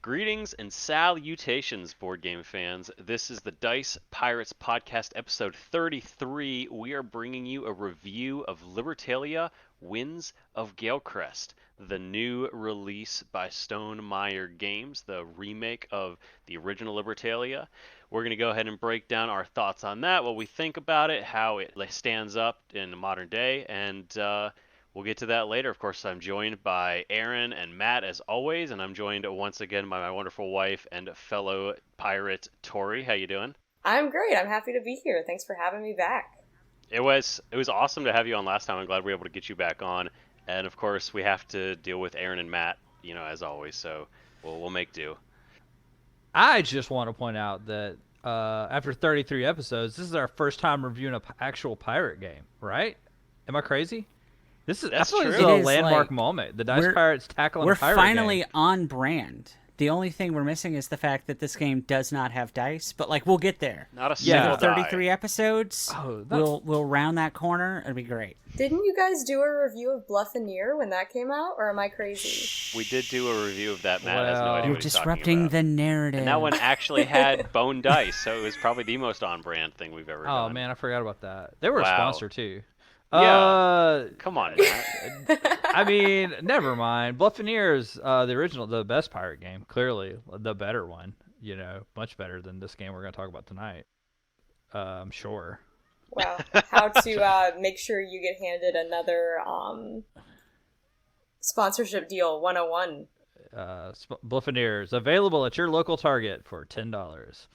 Greetings and salutations, board game fans. This is the Dice Pirates Podcast, episode 33. We are bringing you a review of Libertalia Winds of Galecrest, the new release by Stonemaier Games, the remake of the original Libertalia. We're going to go ahead and break down our thoughts on that, what we think about it, how it stands up in the modern day, and we'll get to that later. Of course, I'm joined by Aaron and Matt as always, and I'm joined once again by my wonderful wife and fellow pirate Tori. How you doing? I'm great. I'm happy to be here. Thanks for having me back. It was awesome to have you on last time. I'm glad we were able to get you back on. And of course, we have to deal with Aaron and Matt, as always. So we'll make do. I just want to point out that after 33 episodes, this is our first time reviewing an actual pirate game, right? Am I crazy? That's true. This is a landmark moment. The Dice Pirates tackling a pirate game. We're finally on brand. The only thing we're missing is the fact that this game does not have dice, but we'll get there. Not a single 33 episodes. We'll round that corner. It'll be great. Didn't you guys do a review of Bluffaneer when that came out, or am I crazy? We did do a review of that. Matt has no idea You're what he's disrupting talking about. the narrative. And that one actually had bone dice, so it was probably the most on-brand thing we've ever done. Oh man, I forgot about that. They were a sponsor too. Yeah. Come on, Matt. I mean, never mind. Bluffaneer is the best pirate game. Clearly, the better one. Much better than this game we're going to talk about tonight. I'm sure. Well, how to make sure you get handed another sponsorship deal 101. Bluffaneer is available at your local Target for $10.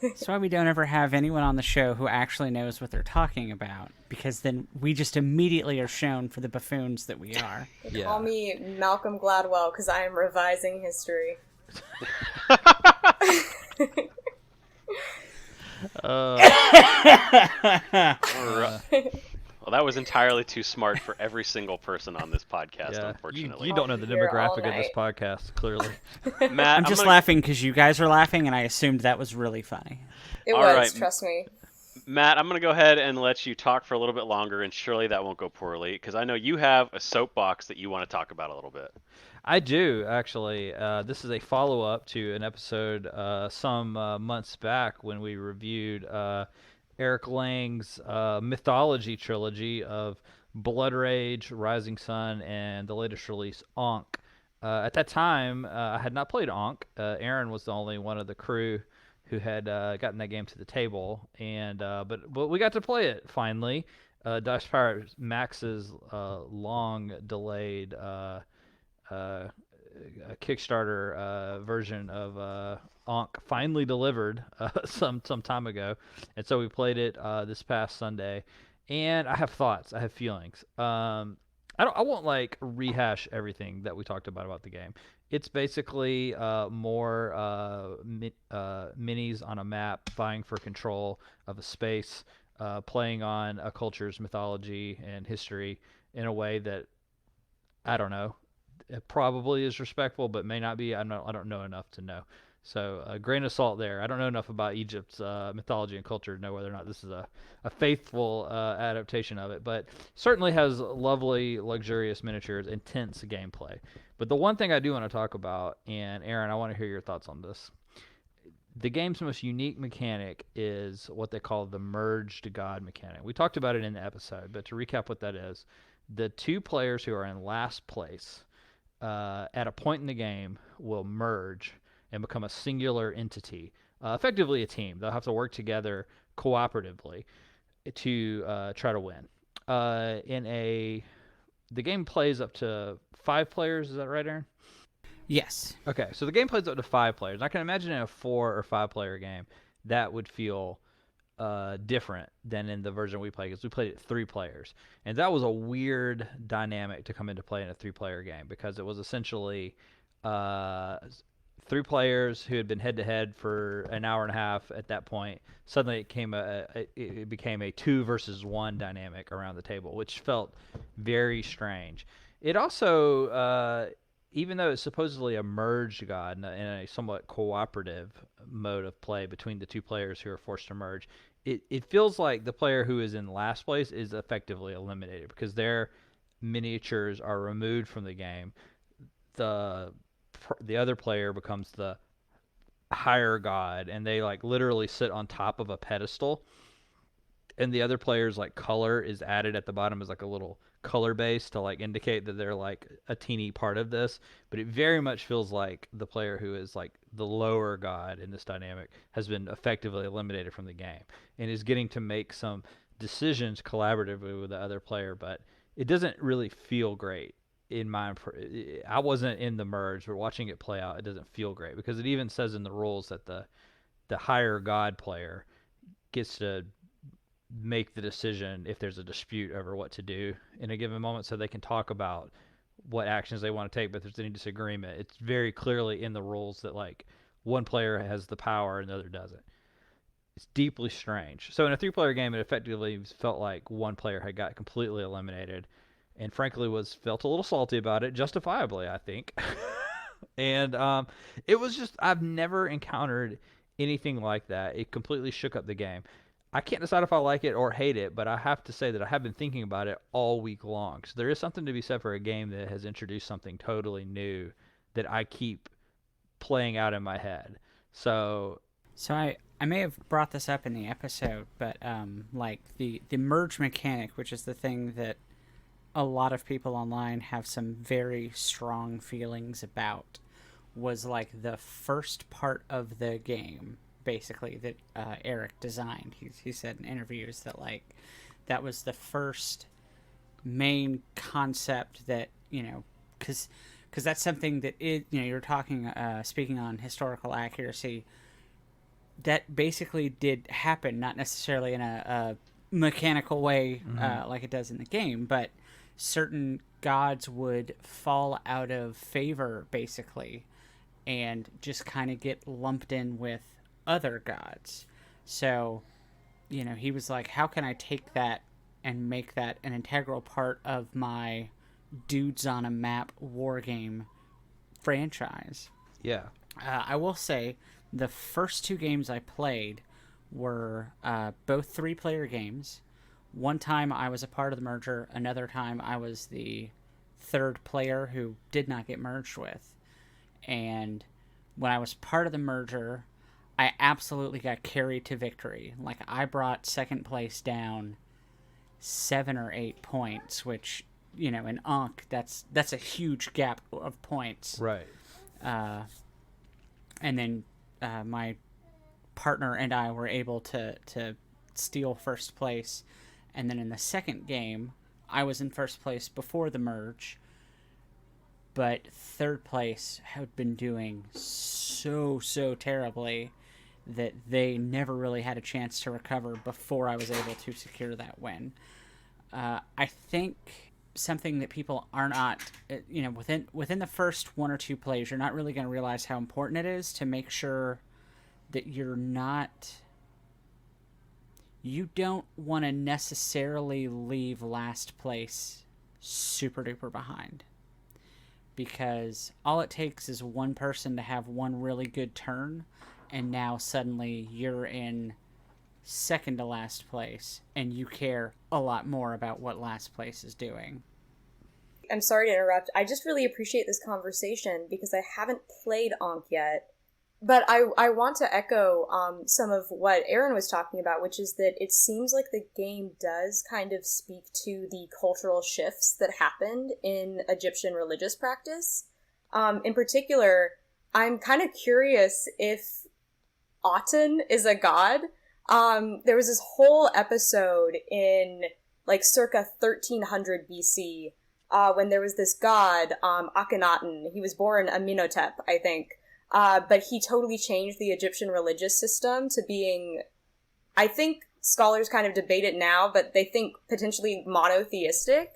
That's why we don't ever have anyone on the show who actually knows what they're talking about, because then we just immediately are shown for the buffoons that we are. Call me Malcolm Gladwell, because I am revising history. Well, that was entirely too smart for every single person on this podcast, unfortunately. You don't know the demographic of this podcast, clearly. Matt, I'm just laughing because you guys are laughing, and I assumed that was really funny. It was, trust me. Matt, I'm going to go ahead and let you talk for a little bit longer, and surely that won't go poorly, because I know you have a soapbox that you want to talk about a little bit. I do, actually. This is a follow-up to an episode some months back when we reviewed Eric Lang's mythology trilogy of Blood Rage, Rising Sun, and the latest release, Ankh. At that time, I had not played Ankh. Aaron was the only one of the crew who had gotten that game to the table, and but we got to play it finally. Dice Pirate Max's long-delayed Kickstarter version of Ankh finally delivered some time ago, and so we played it this past Sunday. And I have thoughts, I have feelings. I won't rehash everything that we talked about the game. It's basically more minis on a map vying for control of a space, playing on a culture's mythology and history in a way that, I don't know, it probably is respectful, but may not be. I don't know enough to know. So a grain of salt there. I don't know enough about Egypt's mythology and culture to know whether or not this is a faithful adaptation of it, but certainly has lovely, luxurious miniatures, intense gameplay. But the one thing I do want to talk about, and Aaron, I want to hear your thoughts on this. The game's most unique mechanic is what they call the merged god mechanic. We talked about it in the episode, but to recap what that is, the two players who are in last place at a point in the game will merge and become a singular entity, effectively a team. They'll have to work together cooperatively to try to win. The game plays up to 5 players. Is that right, Aaron? Yes. Okay, so the game plays up to 5 players. I can imagine in a 4 or 5 player game that would feel different than in the version we played, because we played it 3 players, and that was a weird dynamic to come into play in a 3-player game, because it was essentially 3 players who had been head-to-head for an hour and a half at that point. Suddenly it became a 2 versus 1 dynamic around the table, which felt very strange. It also, even though it's supposedly a merged god in a somewhat cooperative mode of play between the 2 players who are forced to merge, it feels like the player who is in last place is effectively eliminated because their miniatures are removed from the game. The the other player becomes the higher god, and they like literally sit on top of a pedestal, and the other player's like color is added at the bottom as like a little color base to like indicate that they're like a teeny part of this. But it very much feels like the player who is like the lower god in this dynamic has been effectively eliminated from the game and is getting to make some decisions collaboratively with the other player, but it doesn't really feel great. I wasn't in the merge, but watching it play out, it doesn't feel great because it even says in the rules that the higher god player gets to make the decision if there's a dispute over what to do in a given moment, so they can talk about what actions they want to take. But if there's any disagreement, it's very clearly in the rules that like one player has the power and the other doesn't. It's deeply strange. So in a 3-player game, it effectively felt like one player had got completely eliminated, and frankly felt a little salty about it, justifiably, I think. And it was just, I've never encountered anything like that. It completely shook up the game. I can't decide if I like it or hate it, but I have to say that I have been thinking about it all week long. So there is something to be said for a game that has introduced something totally new that I keep playing out in my head. So I may have brought this up in the episode, but like the merge mechanic, which is the thing that a lot of people online have some very strong feelings about, was like the first part of the game, basically, that Eric designed. He said in interviews that like that was the first main concept that, you know, because that's something that you're talking speaking on historical accuracy, that basically did happen, not necessarily in a mechanical way like it does in the game, but certain gods would fall out of favor, basically, and just kind of get lumped in with other gods. So, you know, he was like, how can I take that and make that an integral part of my dudes on a map wargame franchise? yeah. I will say the first 2 games I played were both 3-player games. One time I was a part of the merger. Another time I was the 3rd player who did not get merged with. And when I was part of the merger, I absolutely got carried to victory. Like, I brought 2nd place down 7 or 8 points, which, you know, in Ankh, that's a huge gap of points. Right. And then my partner and I were able to steal 1st place. And then in the second game, I was in 1st place before the merge, but 3rd place had been doing so terribly that they never really had a chance to recover before I was able to secure that win. I think something that people are not, you know, within the first 1 or 2 plays, you're not really going to realize how important it is to make sure that you don't want to necessarily leave last place super duper behind, because all it takes is one person to have one really good turn, and now suddenly you're in 2nd to last place, and you care a lot more about what last place is doing. I'm sorry to interrupt. I just really appreciate this conversation because I haven't played Ankh yet. But I want to echo some of what Aaron was talking about, which is that it seems like the game does kind of speak to the cultural shifts that happened in Egyptian religious practice. In particular, I'm kind of curious if Aten is a god. There was this whole episode in like circa 1300 BC when there was this god, Akhenaten. He was born Amenhotep, I think. But he totally changed the Egyptian religious system to being, I think scholars kind of debate it now, but they think potentially monotheistic,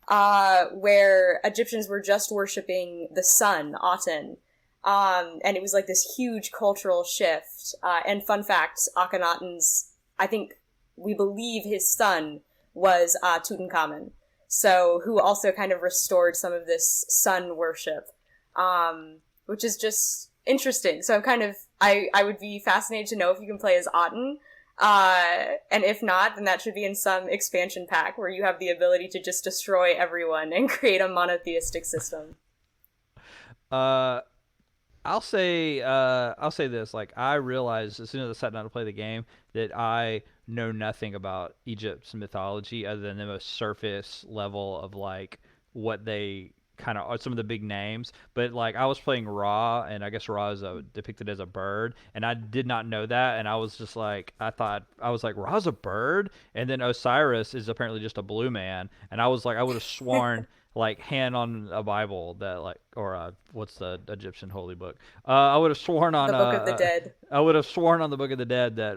where Egyptians were just worshipping the sun, Aten. And it was like this huge cultural shift. And fun fact, Akhenaten's, I think we believe his son was Tutankhamun. So, who also kind of restored some of this sun worship, which is just interesting. So I'm kind of, I would be fascinated to know if you can play as Aten. And if not, then that should be in some expansion pack where you have the ability to just destroy everyone and create a monotheistic system. I'll say this. Like, I realized as soon as I sat down to play the game that I know nothing about Egypt's mythology other than the most surface level of like what they kind of are, some of the big names. But like, I was playing Ra, and I guess Ra is depicted as a bird, and I did not know that, and I was just like, I was like, Ra's a bird, and then Osiris is apparently just a blue man, and I was like, I would have sworn like hand on a Bible that like, or what's the Egyptian holy book? I would have sworn on The Book of the Dead. I would have sworn on the Book of the Dead that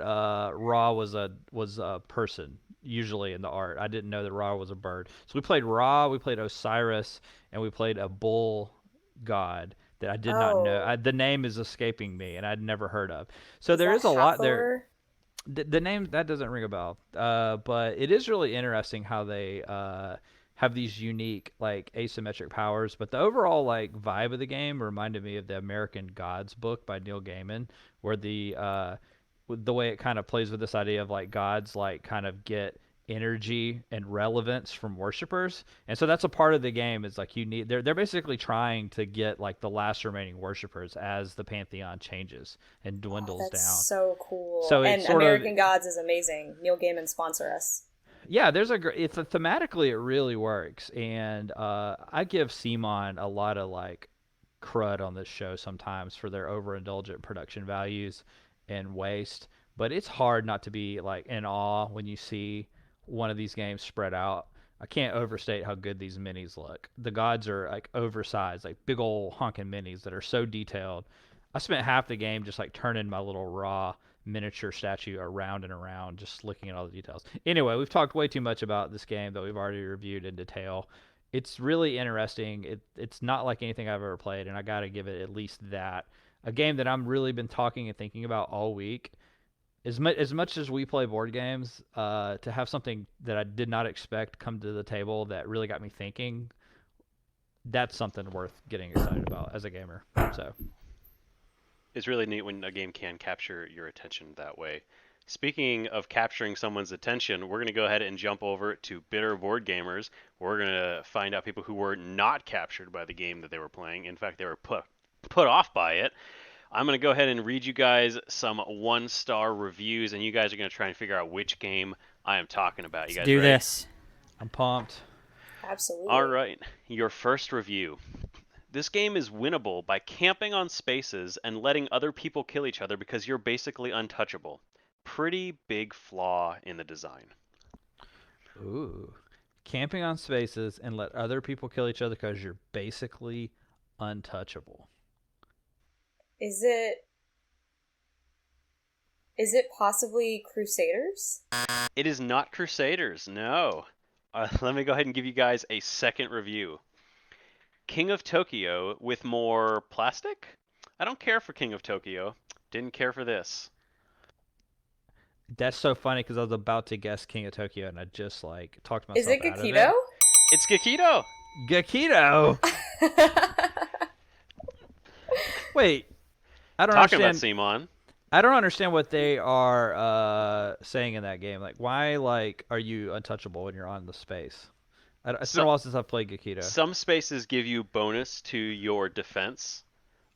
Ra was a person usually in the art. I didn't know that Ra was a bird. So we played Ra, we played Osiris, and we played a bull god that I did not know. Oh, The name is escaping me, and I'd never heard of. So is there that is a lot there. Hathor? The name that doesn't ring a bell, but it is really interesting how they have these unique like asymmetric powers. But the overall like vibe of the game reminded me of the American Gods book by Neil Gaiman, where with the way it kind of plays with this idea of like gods like kind of get energy and relevance from worshippers, and so that's a part of the game. Is like they're basically trying to get like the last remaining worshippers as the pantheon changes and Oh, dwindles that's down. so cool. So And it's sort of, American Gods is amazing. Neil Gaiman sponsor us. yeah, there's a great. It's thematically it really works, and I give Simon a lot of like crud on this show sometimes for their overindulgent production values and waste. But it's hard not to be like in awe when you see one of these games spread out. I can't overstate how good these minis look. The gods are like oversized, like big old honking minis that are so detailed. I spent half the game just like turning my little raw miniature statue around and around, just looking at all the details. Anyway, we've talked way too much about this game that we've already reviewed in detail. It's really interesting. It's not like anything I've ever played, and I got to give it at least that. A game that I'm really been talking and thinking about all week. As much as we play board games, to have something that I did not expect come to the table that really got me thinking, that's something worth getting excited about as a gamer. So It's really neat when a game can capture your attention that way. Speaking of capturing someone's attention, we're going to go ahead and jump over to Bitter Board Gamers. We're going to find out people who were not captured by the game that they were playing. In fact, they were put off by it. I'm going to go ahead and read you guys some one-star reviews, and you guys are going to try and figure out which game I am talking about. You Let's guys do ready? this. I'm pumped. Absolutely. All right. Your first review. This game is winnable by camping on spaces and letting other people kill each other because you're basically untouchable. Pretty big flaw in the design. Ooh. Camping on spaces and let other people kill each other because you're basically untouchable. Is it possibly Crusaders? It is not Crusaders, no. Let me go ahead and give you guys a second review. King of Tokyo with more plastic? I don't care for King of Tokyo. Didn't care for this. That's so funny because I was about to guess King of Tokyo and I just like talked Is myself it out of Gekido? it. It's Gekido! Gekido. Wait, I don't Talking understand. about Simon. I don't understand what they are saying in that game. Like, why like are you untouchable when you're on the space? It's been a while since I've played Gekido. Some spaces give you bonus to your defense,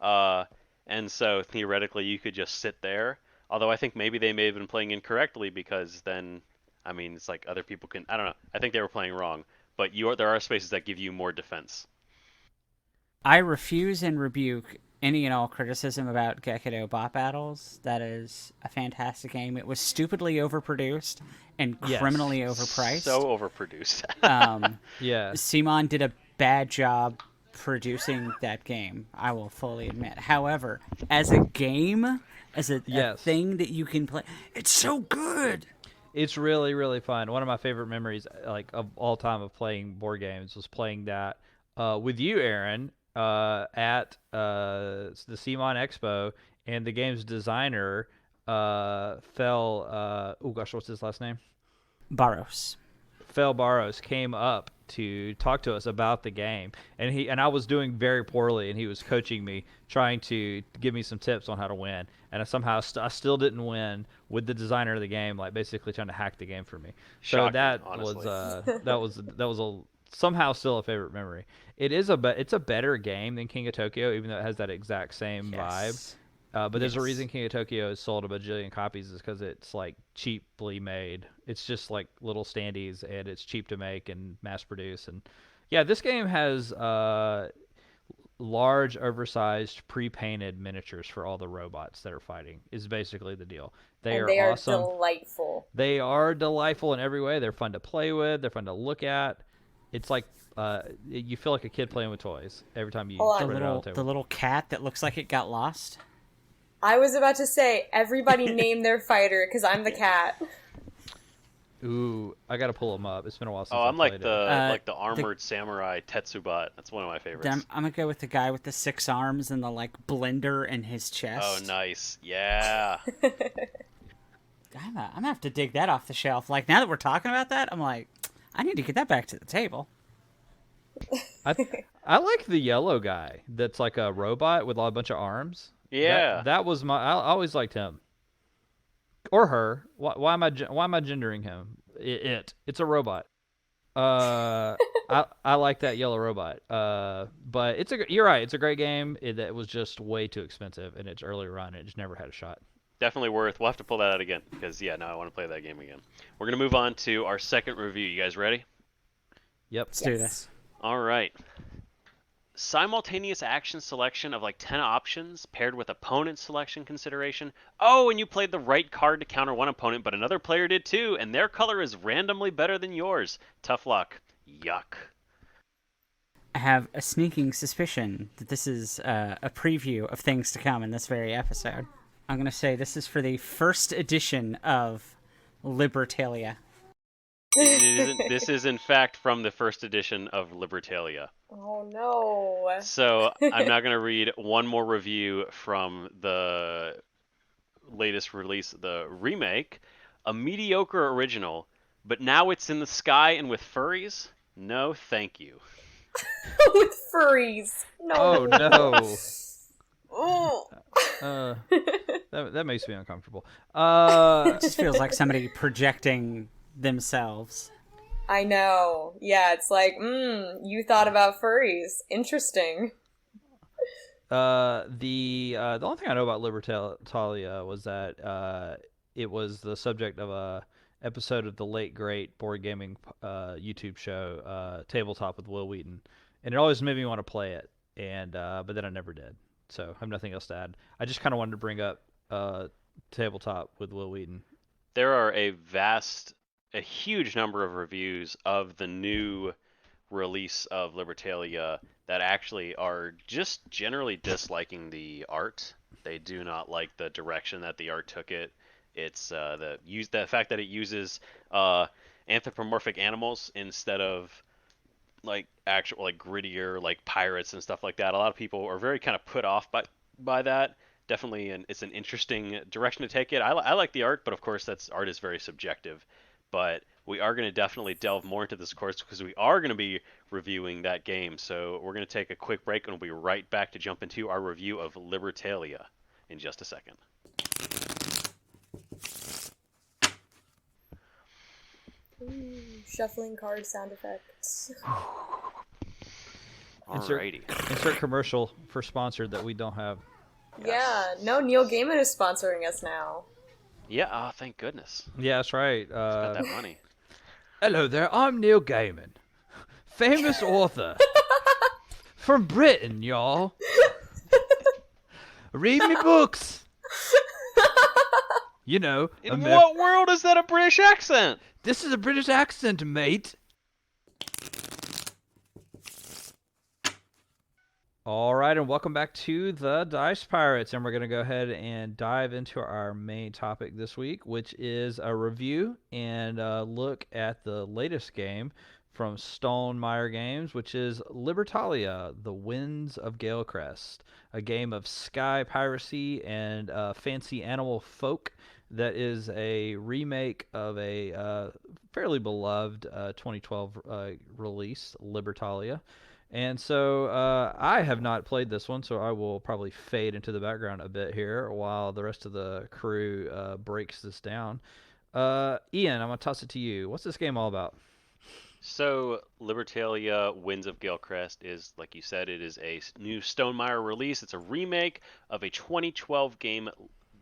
and so theoretically you could just sit there. Although I think maybe they may have been playing incorrectly because then, I mean, it's like other people can. I don't know. I think they were playing wrong. But there are spaces that give you more defense. I refuse and rebuke any and all criticism about Gekido bot battles. That is a fantastic game. It was stupidly overproduced and Yes. criminally overpriced. So overproduced. Yeah. Simon did a bad job producing that game, I will fully admit. However, as a game, as a Yes. thing that you can play, it's so good. It's really, really fun. One of my favorite memories, like of all time, of playing board games was playing that with you, Aaron, at the CMON Expo, and the game's designer fell. Oh gosh, what's his last name? Barros. Phil Barros came up to talk to us about the game, and I was doing very poorly, and he was coaching me, trying to give me some tips on how to win, and I still didn't win with the designer of the game, like basically trying to hack the game for me. So Shocking, that honestly. was that was somehow still a favorite memory. It's a better game than King of Tokyo, even though it has that exact same vibe. Yes. But there's a Yes. reason King of Tokyo has sold a bajillion copies is because it's like cheaply made. It's just like little standees, and it's cheap to make and mass produce. And yeah, this game has large, oversized, pre-painted miniatures for all the robots that are fighting. Is basically the deal. They And are they are awesome. delightful. They are delightful in every way. They're fun to play with. They're fun to look at. It's like you feel like a kid playing with toys every time you Hold on. spread it out on the The table. little cat that looks like it got lost. I was about to say, everybody name their fighter, because I'm the cat. Ooh, I gotta pull them up. It's been a while since Oh, I I'm played like it. the armored samurai Tetsubot. That's one of my favorites. I'm gonna go with the guy with the 6 arms and the like blender in his chest. Oh, nice. Yeah. I'm gonna have to dig that off the shelf. Like now that we're talking about that, I'm like, I need to get that back to the table. I like the yellow guy that's like a robot with a bunch of arms. Yeah. That was I always liked him. Or her. Why am I gendering him? It's a robot. I like that yellow robot. But you're right. It's a great game. It was just way too expensive in its early run. It just never had a shot. Definitely worth. We'll have to pull that out again because now I want to play that game again. We're gonna move on to our second review. You guys ready? Yep. Let's do this. All right. Simultaneous action selection of like 10 options paired with opponent selection consideration. Oh, and you played the right card to counter one opponent, but another player did too, and their color is randomly better than yours. Tough luck. Yuck. I have a sneaking suspicion that this is a preview of things to come in this very episode. I'm gonna say this is for the first edition of Libertalia. This is in fact from the first edition of Libertalia. Oh no. So I'm not going to read one more review from the latest release, the remake. A mediocre original, but now it's in the sky and with furries? No, thank you. With furries. No. Oh no. Oh. That makes me uncomfortable. It just feels like somebody projecting themselves. I know. Yeah, it's like, you thought about furries. Interesting. The only thing I know about Libertalia was that it was the subject of a episode of the late great board gaming YouTube show, Tabletop with Will Wheaton, and it always made me want to play it, and but then I never did. So I have nothing else to add. I just kind of wanted to bring up Tabletop with Will Wheaton. There are a huge number of reviews of the new release of Libertalia that actually are just generally disliking the art. They do not like the direction that the art took it. It's the fact that it uses anthropomorphic animals instead of like actual like grittier like pirates and stuff like that. A lot of people are very kind of put off by that. Definitely, it's an interesting direction to take it. I like the art, but of course art is very subjective. But we are going to definitely delve more into this course because we are going to be reviewing that game. So we're going to take a quick break and we'll be right back to jump into our review of Libertalia in just a second. Ooh, shuffling card sound effects. Alrighty. Insert commercial for sponsored that we don't have. Yeah, no, Neil Gaiman is sponsoring us now. Yeah, thank goodness. Yeah, that's right. Got that money. Hello there, I'm Neil Gaiman, famous author from Britain, y'all. Read me books. You know, In what world is that a British accent? This is a British accent, mate. All right, and welcome back to the Dice Pirates, and we're going to go ahead and dive into our main topic this week, which is a review and a look at the latest game from Stonemaier Games, which is Libertalia, The Winds of Galecrest, a game of sky piracy and fancy animal folk that is a remake of a fairly beloved 2012 release, Libertalia. And so I have not played this one, so I will probably fade into the background a bit here while the rest of the crew breaks this down. Ian, I'm going to toss it to you. What's this game all about? So, Libertalia Winds of Galecrest is, like you said, it is a new Stonemaier release. It's a remake of a 2012 game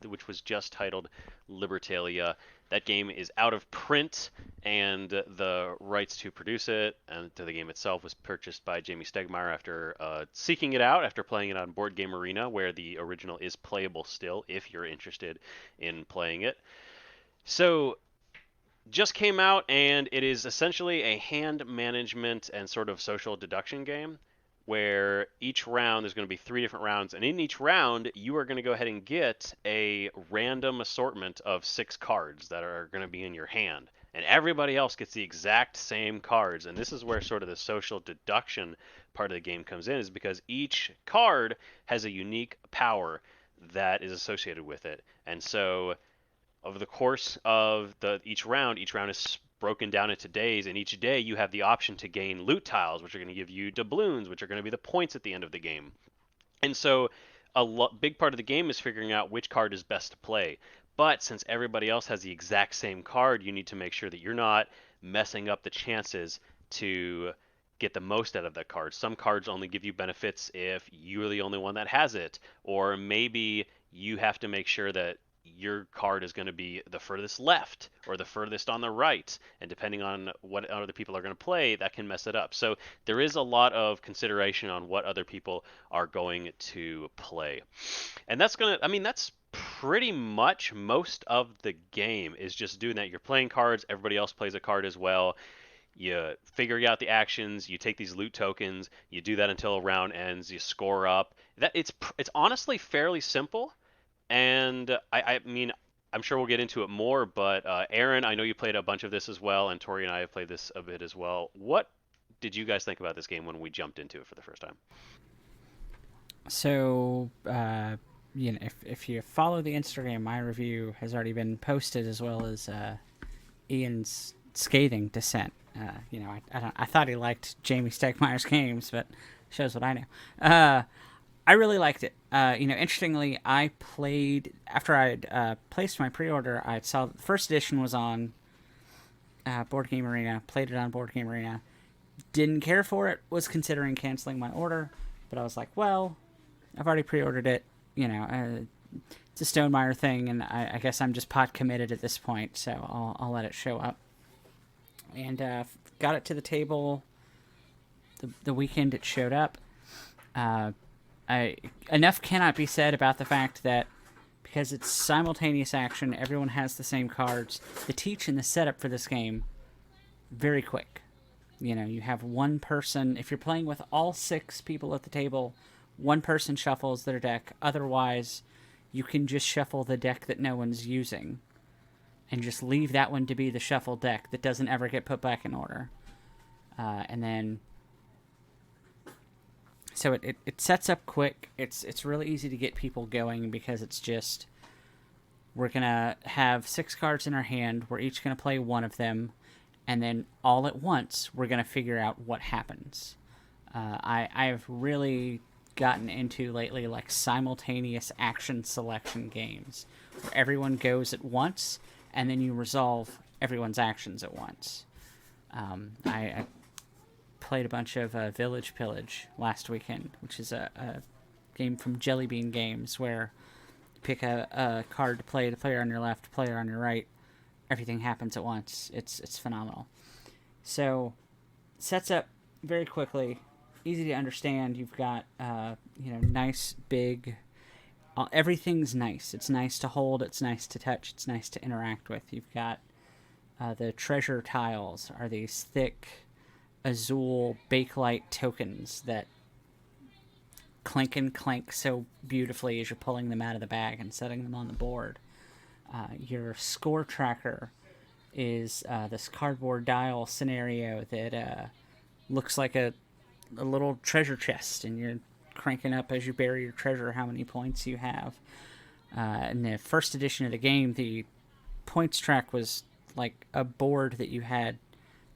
which was just titled Libertalia. That game is out of print, and the rights to produce it and to the game itself was purchased by Jamie Stegmaier after seeking it out, after playing it on Board Game Arena, where the original is playable still if you're interested in playing it. So, just came out, and it is essentially a hand management and sort of social deduction game where each round there's going to be 3 different rounds, and in each round you are going to go ahead and get a random assortment of 6 cards that are going to be in your hand, and everybody else gets the exact same cards. And this is where sort of the social deduction part of the game comes in, is because each card has a unique power that is associated with it. And so over the course of each round is broken down into days, and each day you have the option to gain loot tiles, which are going to give you doubloons, which are going to be the points at the end of the game. And so big part of the game is figuring out which card is best to play. But since everybody else has the exact same card, you need to make sure that you're not messing up the chances to get the most out of that card. Some cards only give you benefits if you're the only one that has it, or maybe you have to make sure that your card is going to be the furthest left or the furthest on the right, and depending on what other people are going to play, that can mess it up. So there is a lot of consideration on what other people are going to play, and that's pretty much most of the game is just doing that. You're playing cards, everybody else plays a card as well. You figure out the actions, you take these loot tokens, you do that until a round ends, you score up. It's honestly fairly simple. And I mean, I'm sure we'll get into it more, but Aaron, I know you played a bunch of this as well, and Tori and I have played this a bit as well. What did you guys think about this game when we jumped into it for the first time? So, if you follow the Instagram, my review has already been posted, as well as Ian's scathing dissent. I thought he liked Jamie Stegmaier's games, but shows what I know. I really liked it. Interestingly, I played after I'd placed my pre-order. I saw the first edition was on Board Game Arena. Played it on Board Game Arena. Didn't care for it. Was considering canceling my order, but I was like, well, I've already pre-ordered it. It's a Stonemaier thing, and I guess I'm just pot committed at this point, so I'll let it show up. And got it to the table the weekend it showed up. Enough cannot be said about the fact that because it's simultaneous action, everyone has the same cards. The teach and the setup for this game, very quick. You have one person, if you're playing with all 6 people at the table, one person shuffles their deck. Otherwise, you can just shuffle the deck that no one's using and just leave that one to be the shuffle deck that doesn't ever get put back in order. And then so it sets up quick. It's really easy to get people going because it's just, we're going to have 6 cards in our hand. We're each going to play one of them. And then all at once, we're going to figure out what happens. I've really gotten into lately like simultaneous action selection games where everyone goes at once and then you resolve everyone's actions at once. I played a bunch of Village Pillage last weekend, which is a game from Jelly Bean Games where you pick a card to play, the player on your left, player on your right. Everything happens at once. It's phenomenal. So, sets up very quickly, easy to understand. You've got nice big. Everything's nice. It's nice to hold. It's nice to touch. It's nice to interact with. You've got the treasure tiles are these thick azul bakelite tokens that clink and clank so beautifully as you're pulling them out of the bag and setting them on the board. Your score tracker is this cardboard dial scenario that looks like a little treasure chest, and you're cranking up as you bury your treasure how many points you have. In the first edition of the game, the points track was like a board that you had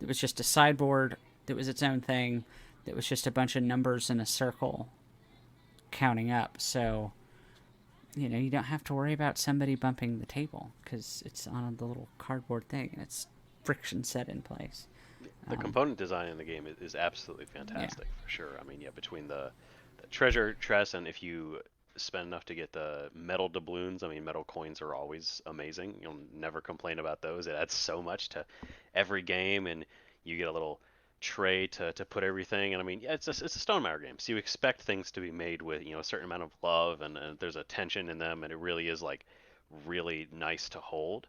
that was just a sideboard that was its own thing, that was just a bunch of numbers in a circle counting up. So you don't have to worry about somebody bumping the table because it's on the little cardboard thing and it's friction set in place. The component design in the game is absolutely Yeah. fantastic for sure. I mean, yeah, between the treasure chest and if you spend enough to get the metal doubloons, I mean, metal coins are always amazing. You'll never complain about those. It adds so much to every game, and you get a little tray to put everything. And I mean, yeah, it's a Stonemaier game, so you expect things to be made with a certain amount of love, and there's a tension in them, and it really is like really nice to hold.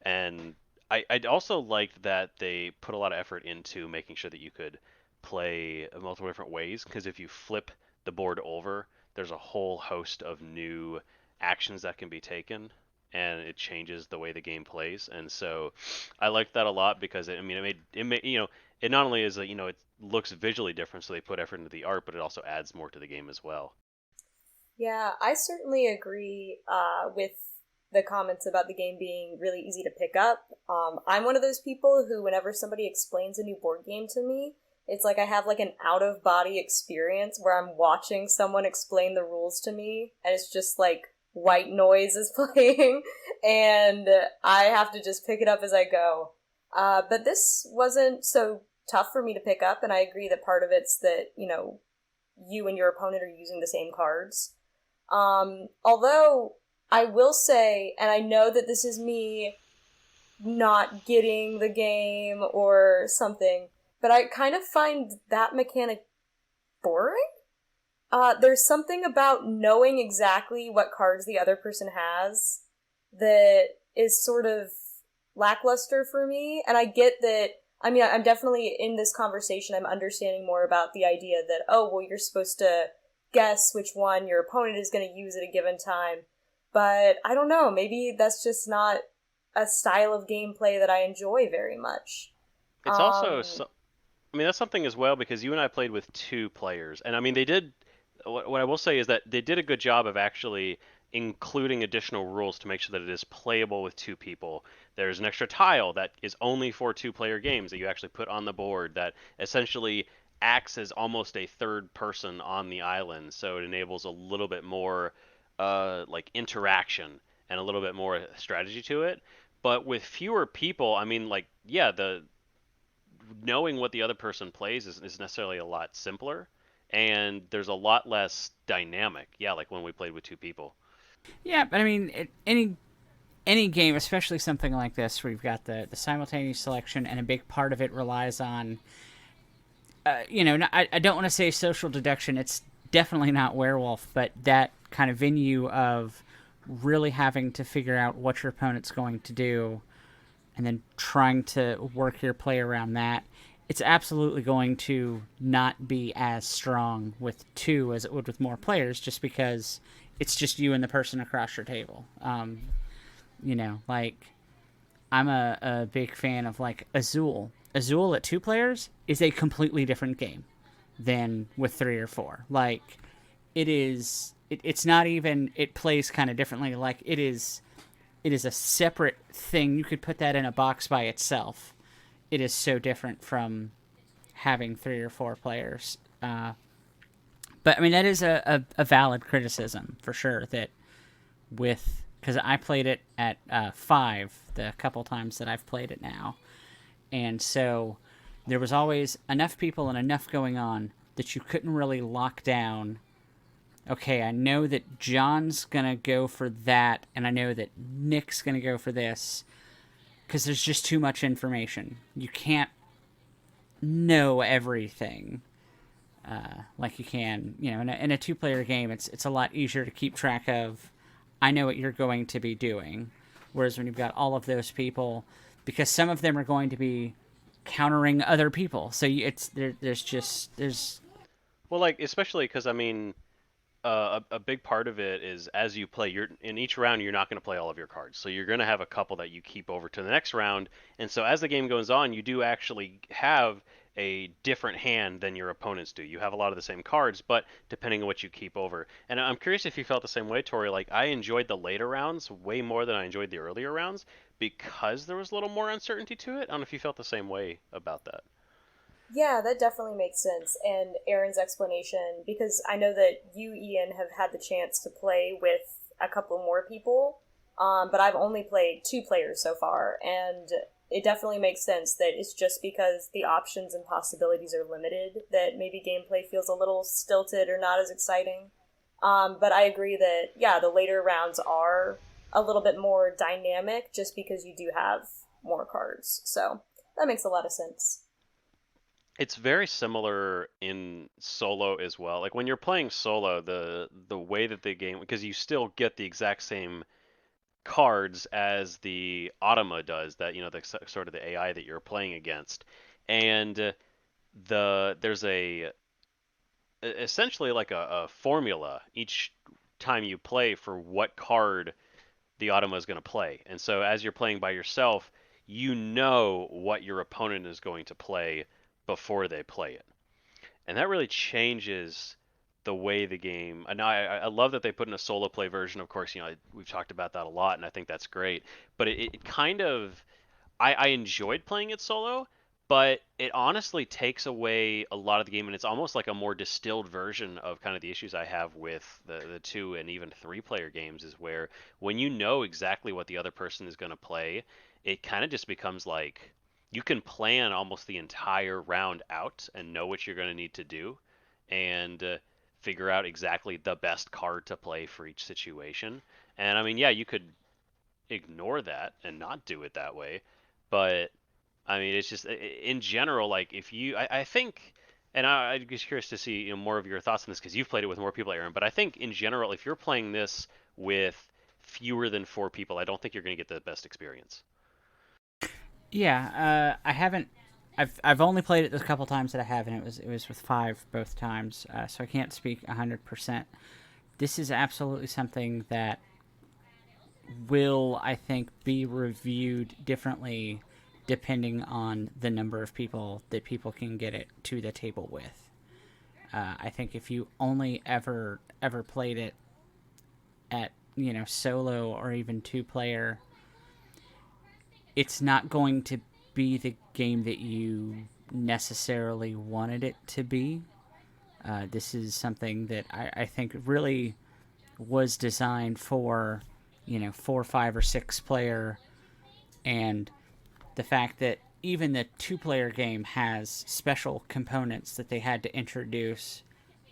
And I also liked that they put a lot of effort into making sure that you could play multiple different ways, because if you flip the board over, there's a whole host of new actions that can be taken, and it changes the way the game plays. And so I liked that a lot because I mean it made it not only is it looks visually different, so they put effort into the art, but it also adds more to the game as well. Yeah, I certainly agree with the comments about the game being really easy to pick up. I'm one of those people who, whenever somebody explains a new board game to me, it's like I have like an out of body experience where I'm watching someone explain the rules to me, and it's just like white noise is playing, and I have to just pick it up as I go. But this wasn't so tough for me to pick up, and I agree that part of it's that, you and your opponent are using the same cards. Although I will say, and I know that this is me not getting the game or something, but I kind of find that mechanic boring. There's something about knowing exactly what cards the other person has that is sort of lackluster for me. And I get that, I mean, I'm definitely in this conversation, I'm understanding more about the idea that, oh, well, you're supposed to guess which one your opponent is going to use at a given time. But I don't know, maybe that's just not a style of gameplay that I enjoy very much. It's also I mean, that's something as well because you and I played with two players, and I mean, they did. What I will say is that they did a good job of actually including additional rules to make sure that it is playable with two people. There's an extra tile that is only for two-player games that you actually put on the board that essentially acts as almost a third person on the island, so it enables a little bit more like interaction and a little bit more strategy to it. But with fewer people, I mean, like, yeah, the knowing what the other person plays is necessarily a lot simpler, and there's a lot less dynamic. Yeah, like when we played with two people. Yeah, but I mean, any game, especially something like this, where you've got the simultaneous selection, and a big part of it relies on, I don't want to say social deduction. It's definitely not werewolf, but that kind of venue of really having to figure out what your opponent's going to do, and then trying to work your play around that. It's absolutely going to not be as strong with two as it would with more players, just because it's just you and the person across your table. Like, I'm a big fan of like Azul. Azul at two players is a completely different game than with three or four. Like, it is. It's not even. It plays kind of differently. Like, it is. It is a separate thing. You could put that in a box by itself. It is so different from having three or four players. But I mean, that is a valid criticism for sure. That with because I played it at five the couple times that I've played it now, and so there was always enough people and enough going on that you couldn't really lock down. Okay, I know that John's gonna go for that, and I know that Nick's gonna go for this, because there's just too much information. You can't know everything like you can, in a two-player game. It's a lot easier to keep track of. I know what you're going to be doing, whereas when you've got all of those people, because some of them are going to be countering other people, so there's Well, like especially because I mean, a big part of it is as you play, you're in each round you're not going to play all of your cards, so you're going to have a couple that you keep over to the next round, and so as the game goes on, you do actually have a different hand than your opponents do. You have a lot of the same cards, but depending on what you keep over. And I'm curious if you felt the same way, Tori. Like I enjoyed the later rounds way more than I enjoyed the earlier rounds because there was a little more uncertainty to it. I don't know if you felt the same way about that. Yeah, that definitely makes sense. And Aaron's explanation, because I know that you, Ian, have had the chance to play with a couple more people, but I've only played two players so far. And it definitely makes sense that it's just because the options and possibilities are limited that maybe gameplay feels a little stilted or not as exciting. But I agree that, yeah, the later rounds are a little bit more dynamic just because you do have more cards. So that makes a lot of sense. It's very similar in solo as well. Like when you're playing solo, the way that the game, because you still get the exact same cards as the Automa does, that the sort of the AI that you're playing against, and there's essentially like a formula each time you play for what card the Automa is going to play. And so as you're playing by yourself, you know what your opponent is going to play before they play it. And that really changes the way the game. And I love that they put in a solo play version. Of course, we've talked about that a lot, and I think that's great. But it kind of I enjoyed playing it solo, but it honestly takes away a lot of the game, and it's almost like a more distilled version of kind of the issues I have with the 2 and even 3 player games, is where when you know exactly what the other person is going to play, it kind of just becomes like you can plan almost the entire round out and know what you're going to need to do, and figure out exactly the best card to play for each situation. And I mean, yeah, you could ignore that and not do it that way. But I mean, it's just in general, like if you, I think, and I'm just curious to see more of your thoughts on this because you've played it with more people, Aaron. But I think in general, if you're playing this with fewer than 4 people, I don't think you're going to get the best experience. Yeah, I haven't. I've only played it a couple times that I have, and it was with 5 both times, so I can't speak 100%. This is absolutely something that will, I think, be reviewed differently depending on the number of people that people can get it to the table with. I think if you only ever played it at solo or even 2 player, it's not going to be the game that you necessarily wanted it to be. This is something that I think really was designed for 4, 5, or 6 player, and the fact that even the 2 player game has special components that they had to introduce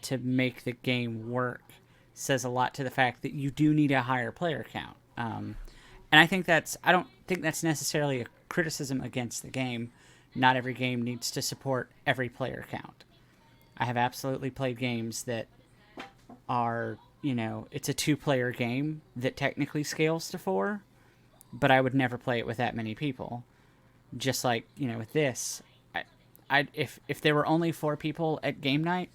to make the game work says a lot to the fact that you do need a higher player count. And I don't think that's necessarily a criticism against the game. Not every game needs to support every player count. I have absolutely played games that are, it's a 2 player game that technically scales to 4, but I would never play it with that many people. Just like, with this, if there were only 4 people at game night,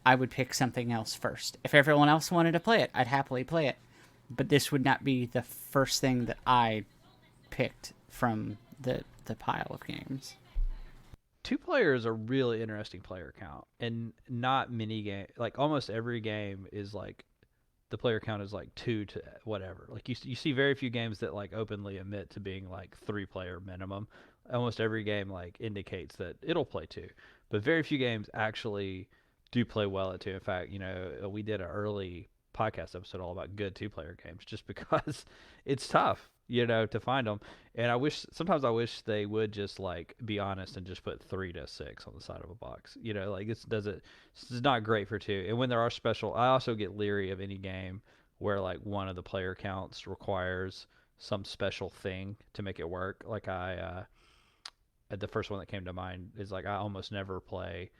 I would pick something else first. If everyone else wanted to play it, I'd happily play it. But this would not be the first thing that I picked from the pile of games. 2 player is a really interesting player count, and not many game. Like almost every game is like the player count is like 2 to whatever. Like you see very few games that like openly admit to being like 3 player minimum. Almost every game like indicates that it'll play 2, but very few games actually do play well at 2. In fact, we did an early podcast episode all about good 2 player games just because it's tough, to find them. And sometimes I wish they would just like be honest and just put 3 to 6 on the side of a box. Like this is not great for 2. And when there are special, I also get leery of any game where like one of the player counts requires some special thing to make it work. Like the first one that came to mind is like I almost never play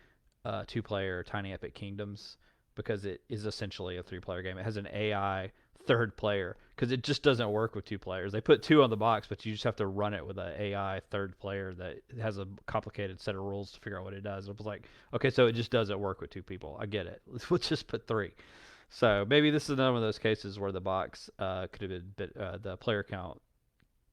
2 player Tiny Epic Kingdoms because it is essentially a 3 player game. It has an AI 3rd player because it just doesn't work with 2 players. They put 2 on the box, but you just have to run it with an AI 3rd player that has a complicated set of rules to figure out what it does. It was like, okay, so it just doesn't work with 2 people. I get it. Let's just put 3. So maybe this is another one of those cases where the box could have been the player count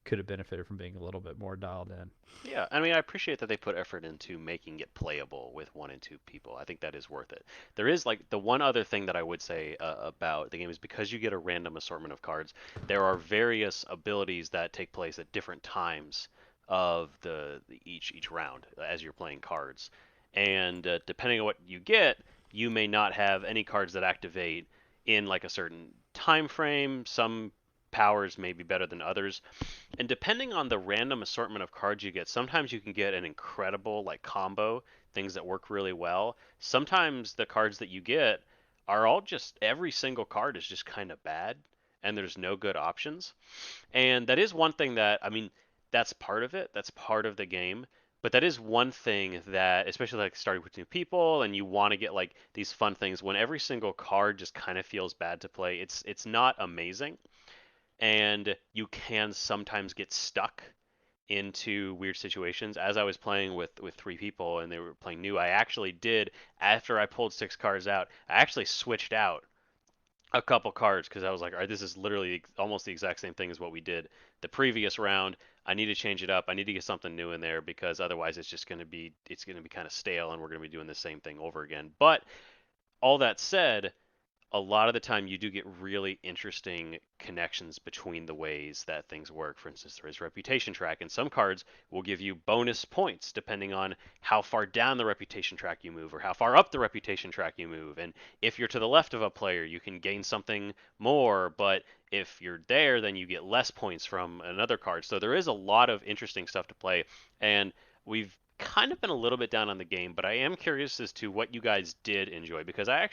could have benefited from being a little bit more dialed in. Yeah, I mean, I appreciate that they put effort into making it playable with 1 and 2 people. I think that is worth it. There is like the one other thing that I would say about the game is because you get a random assortment of cards, there are various abilities that take place at different times of each round as you're playing cards. And depending on what you get, you may not have any cards that activate in like a certain time frame. Some powers may be better than others. And depending on the random assortment of cards you get, sometimes you can get an incredible like combo, things that work really well. Sometimes the cards that you get are all just every single card is just kind of bad and there's no good options. And that is one thing that, I mean, that's part of it. That's part of the game. But that is one thing that, especially like starting with new people, and you want to get like these fun things when every single card just kind of feels bad to play. It's not amazing, and you can sometimes get stuck into weird situations. As I was playing with three people and they were playing new, I actually did after I pulled six cards out, I actually switched out a couple cards because I was like, all right, this is literally almost the exact same thing as what we did the previous round. I need to change it up. I need to get something new in there because otherwise it's going to be kind of stale and we're going to be doing the same thing over again. But all that said, a lot of the time you do get really interesting connections between the ways that things work. For instance, there is reputation track, and some cards will give you bonus points depending on how far down the reputation track you move or how far up the reputation track you move. And if you're to the left of a player, you can gain something more, but if you're there, then you get less points from another card. So there is a lot of interesting stuff to play, and we've kind of been a little bit down on the game, but I am curious as to what you guys did enjoy because I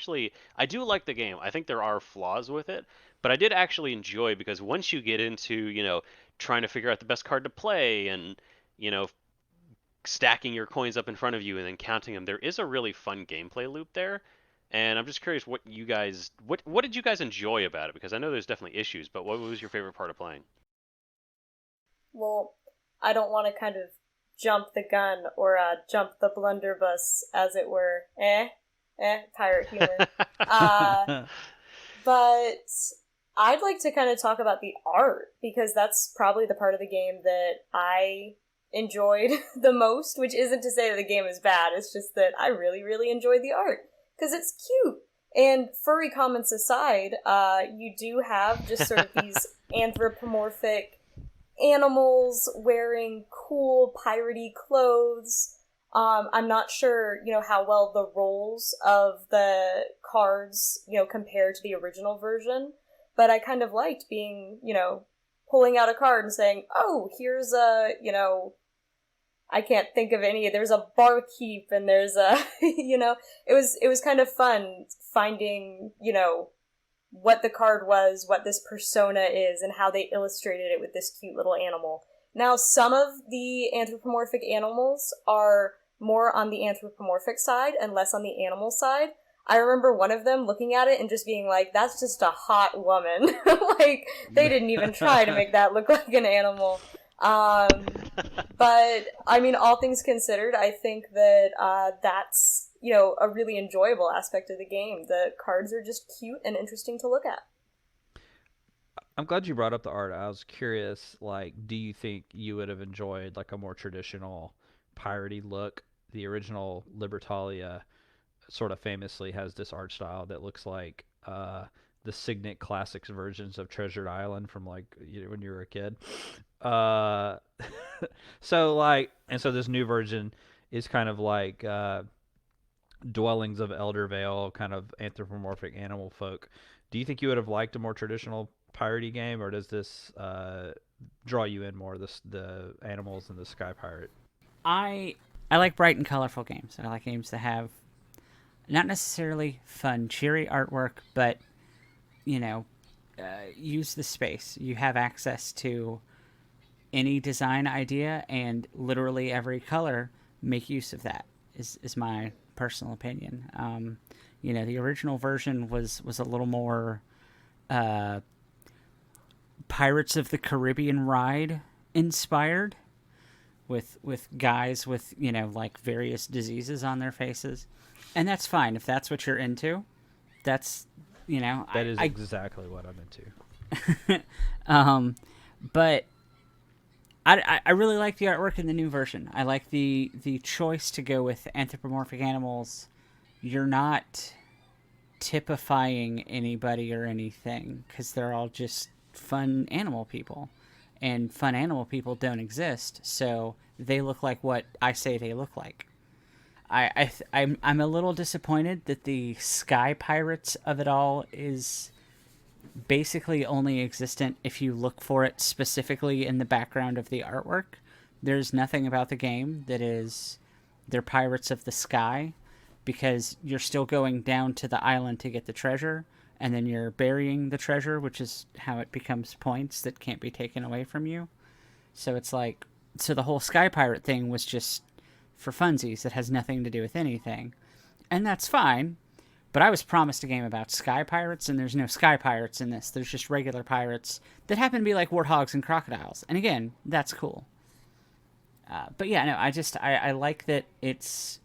do like the game. I think there are flaws with it, but I did actually enjoy because once you get into, trying to figure out the best card to play and, you know, stacking your coins up in front of you and then counting them, there is a really fun gameplay loop there. And I'm just curious what did you guys enjoy about it? Because I know there's definitely issues, but what was your favorite part of playing? Well, I don't want to kind of jump the gun or jump the blunderbuss, as it were. Pirate humor. But I'd like to kind of talk about the art, because that's probably the part of the game that I enjoyed the most, which isn't to say that the game is bad, it's just that I really, really enjoyed the art, because it's cute. And furry comments aside, you do have just sort of these anthropomorphic animals wearing cool piratey clothes. I'm not sure, how well the rolls of the cards, compare to the original version, but I kind of liked being, pulling out a card and saying, oh, here's a, I can't think of any, there's a barkeep and there's a, it was kind of fun finding, what the card was, what this persona is, and how they illustrated it with this cute little animal. Now, some of the anthropomorphic animals are more on the anthropomorphic side and less on the animal side. I remember one of them looking at it and just being like, that's just a hot woman. Like, they didn't even try to make that look like an animal. But, I mean, all things considered, I think that that's, a really enjoyable aspect of the game. The cards are just cute and interesting to look at. I'm glad you brought up the art. I was curious, like, do you think you would have enjoyed like a more traditional piratey look? The original Libertalia sort of famously has this art style that looks like the Signet Classics versions of Treasure Island from like when you were a kid. So this new version is kind of like Dwellings of Elder Vale, kind of anthropomorphic animal folk. Do you think you would have liked a more traditional piratey game, or does this draw you in more, the animals and the Sky Pirate? I like bright and colorful games. I like games that have not necessarily fun, cheery artwork, but use the space. You have access to any design idea, and literally every color. Make use of that. Is my personal opinion. The original version was a little more Pirates of the Caribbean ride inspired, with guys with like various diseases on their faces, and that's fine if that's what you're into. That's that is exactly what I'm into. But I really like the artwork in the new version. I like the choice to go with anthropomorphic animals. You're not typifying anybody or anything, because they're all just fun animal people. And fun animal people don't exist, so they look like what I say they look like. I'm a little disappointed that the Sky Pirates of it all is basically only existent if you look for it specifically in the background of the artwork. There's nothing about the game that is they're pirates of the sky, because you're still going down to the island to get the treasure, and then you're burying the treasure, which is how it becomes points that can't be taken away from you. So it's like, so the whole sky pirate thing was just for funsies. It has nothing to do with anything. And that's fine. But I was promised a game about sky pirates, and there's no sky pirates in this. There's just regular pirates that happen to be like warthogs and crocodiles. And again, that's cool. But yeah, no, I like that it's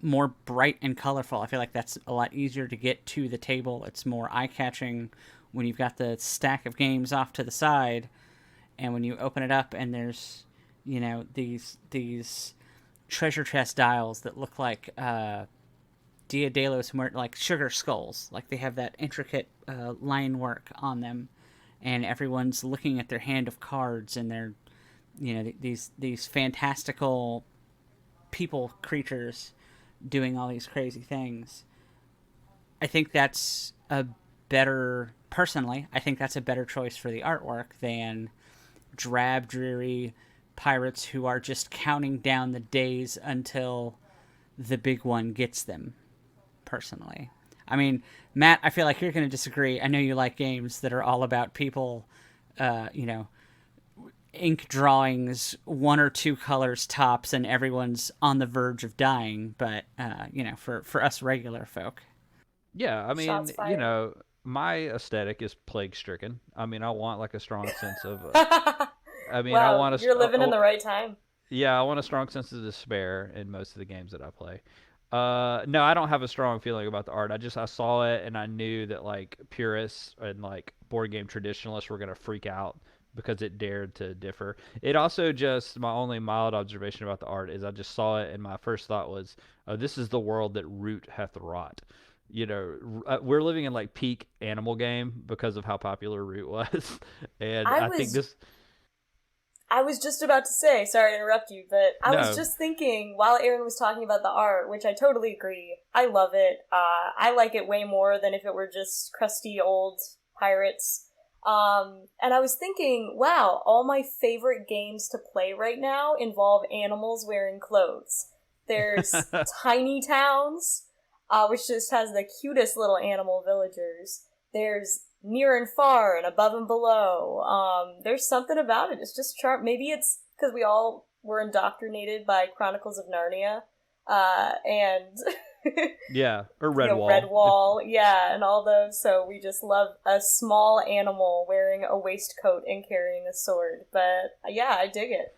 more bright and colorful. I feel like that's a lot easier to get to the table. It's more eye-catching when you've got the stack of games off to the side, and when you open it up and there's, you know, these treasure chest dials that look like Dia de los Muertos, like sugar skulls. Like they have that intricate line work on them, and everyone's looking at their hand of cards, and they're, you know, these fantastical people creatures doing all these crazy things. I think that's a better, personally, I think that's a better choice for the artwork than drab, dreary pirates who are just counting down the days until the big one gets them, personally. I mean, Matt, I feel like you're going to disagree. I know you like games that are all about people, you know, ink drawings, one or two colors tops, and everyone's on the verge of dying. But, you know, for us regular folk. Yeah, I mean, Shots fired. you know, my aesthetic is plague-stricken. I mean, I want like a strong sense of. I mean, wow, I want you're living in the right time. Yeah, I want a strong sense of despair in most of the games that I play. No, I don't have a strong feeling about the art. I saw it and I knew that like purists and like board game traditionalists were gonna freak out because it dared to differ. It also just, my only mild observation about the art is I just saw it and my first thought was, oh, this is the world that root hath wrought. You know, we're living in like peak animal game because of how popular Root was, and I think this. I was just about to say, sorry to interrupt you, but I was No. just thinking while Aaron was talking about the art, which I totally agree. I love it. I like it way more than if it were just crusty old pirates. And I was thinking, wow, all my favorite games to play right now involve animals wearing clothes. There's Tiny Towns, which just has the cutest little animal villagers. There's Near and Far and Above and Below. There's something about it. It's just maybe it's because we all were indoctrinated by Chronicles of Narnia, and Yeah, or Redwall. Redwall, yeah, and all those. So we just love a small animal wearing a waistcoat and carrying a sword. But yeah, I dig it.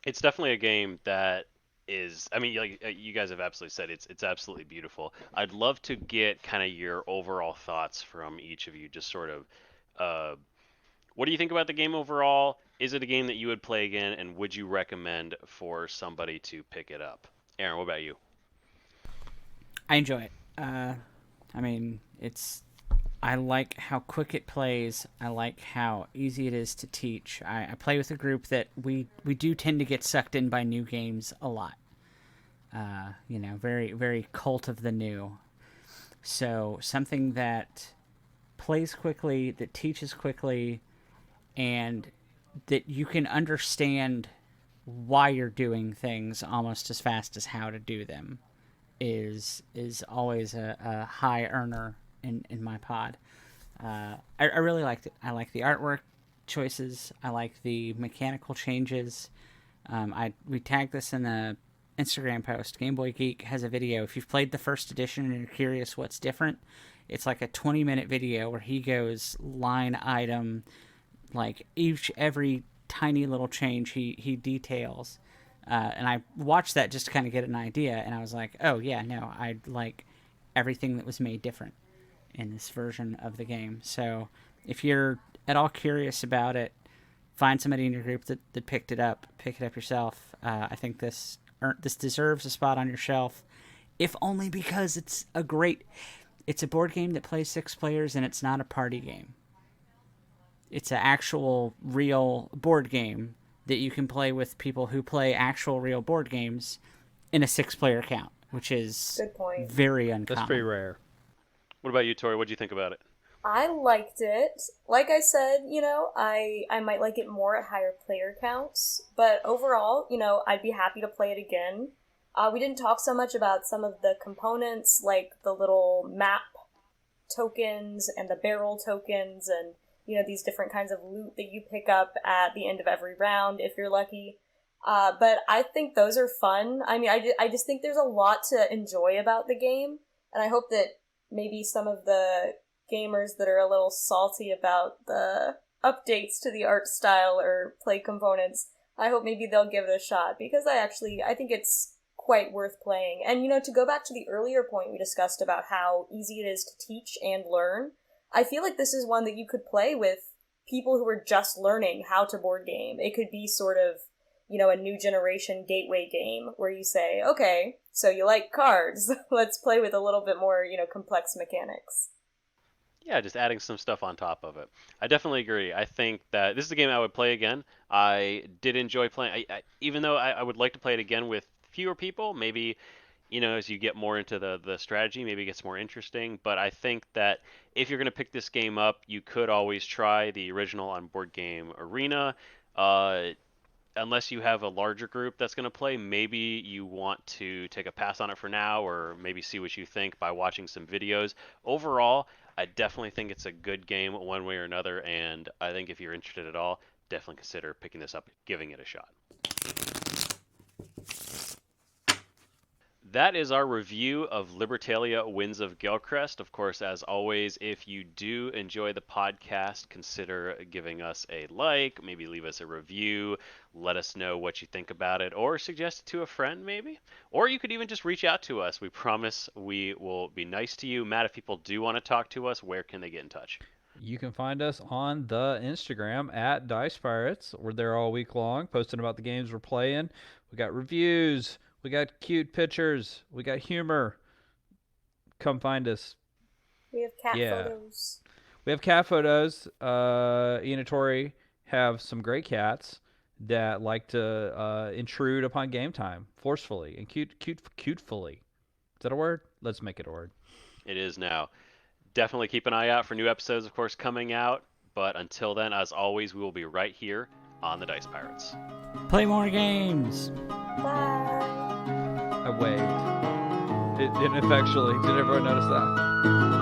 It's definitely a game that is, I mean, like you guys have absolutely said, it's absolutely beautiful. I'd love to get kind of your overall thoughts from each of you. Just sort of, what do you think about the game overall? Is it a game that you would play again, and would you recommend for somebody to pick it up? Aaron, what about you? I enjoy it. I mean, I like how quick it plays. I like how easy it is to teach. I play with a group that we do tend to get sucked in by new games a lot. You know, very, very cult of the new. So something that plays quickly, that teaches quickly, and that you can understand why you're doing things almost as fast as how to do them is always a high earner in my pod. I really liked it. I like the artwork choices. I like the mechanical changes. We tagged this in the Instagram post. Game Boy Geek has a video. If you've played the first edition and you're curious what's different, it's like a 20-minute video where he goes line item, like every tiny little change he details. And I watched that just to kind of get an idea, and I was like, oh yeah, no, I like everything that was made different in this version of the game. So if you're at all curious about it, find somebody in your group that picked it up. Pick it up yourself. I think this deserves a spot on your shelf, if only because it's a board game that plays 6 players, and it's not a party game. It's an actual real board game that you can play with people who play actual real board games in a 6-player count, which is Good point. very uncommon. That's pretty rare. What about you, Tori? What do you think about it? I liked it. Like I said, I might like it more at higher player counts, but overall, I'd be happy to play it again. We didn't talk so much about some of the components, like the little map tokens and the barrel tokens and, these different kinds of loot that you pick up at the end of every round if you're lucky. But I think those are fun. I mean, I just think there's a lot to enjoy about the game, and I hope that maybe some of the gamers that are a little salty about the updates to the art style or play components, I hope maybe they'll give it a shot, because I think it's quite worth playing. And, to go back to the earlier point we discussed about how easy it is to teach and learn, I feel like this is one that you could play with people who are just learning how to board game. It could be sort of, a new generation gateway game where you say, okay, so you like cards, let's play with a little bit more, complex mechanics. Yeah, just adding some stuff on top of it. I definitely agree. I think that this is a game I would play again. I did enjoy playing, even though I would like to play it again with fewer people. Maybe, as you get more into the strategy, maybe it gets more interesting. But I think that if you're going to pick this game up, you could always try the original on Board Game Arena. Unless you have a larger group that's going to play, maybe you want to take a pass on it for now, or maybe see what you think by watching some videos. Overall, I definitely think it's a good game one way or another, and I think if you're interested at all, definitely consider picking this up, giving it a shot. That is our review of Libertalia Winds of Galecrest. Of course, as always, if you do enjoy the podcast, consider giving us a like, maybe leave us a review, let us know what you think about it, or suggest it to a friend maybe. Or you could even just reach out to us. We promise we will be nice to you. Matt, if people do want to talk to us, where can they get in touch? You can find us on the Instagram at Dice Pirates. We're there all week long, posting about the games we're playing. We got reviews. We got cute pictures. We got humor. Come find us. We have cat photos. We have cat photos. Ian and Tori have some great cats that like to intrude upon game time forcefully and cutefully. Is that a word? Let's make it a word. It is now. Definitely keep an eye out for new episodes, of course, coming out. But until then, as always, we will be right here on the Dice Pirates. Play more games. Bye. I waved. It ineffectually. Did everyone notice that?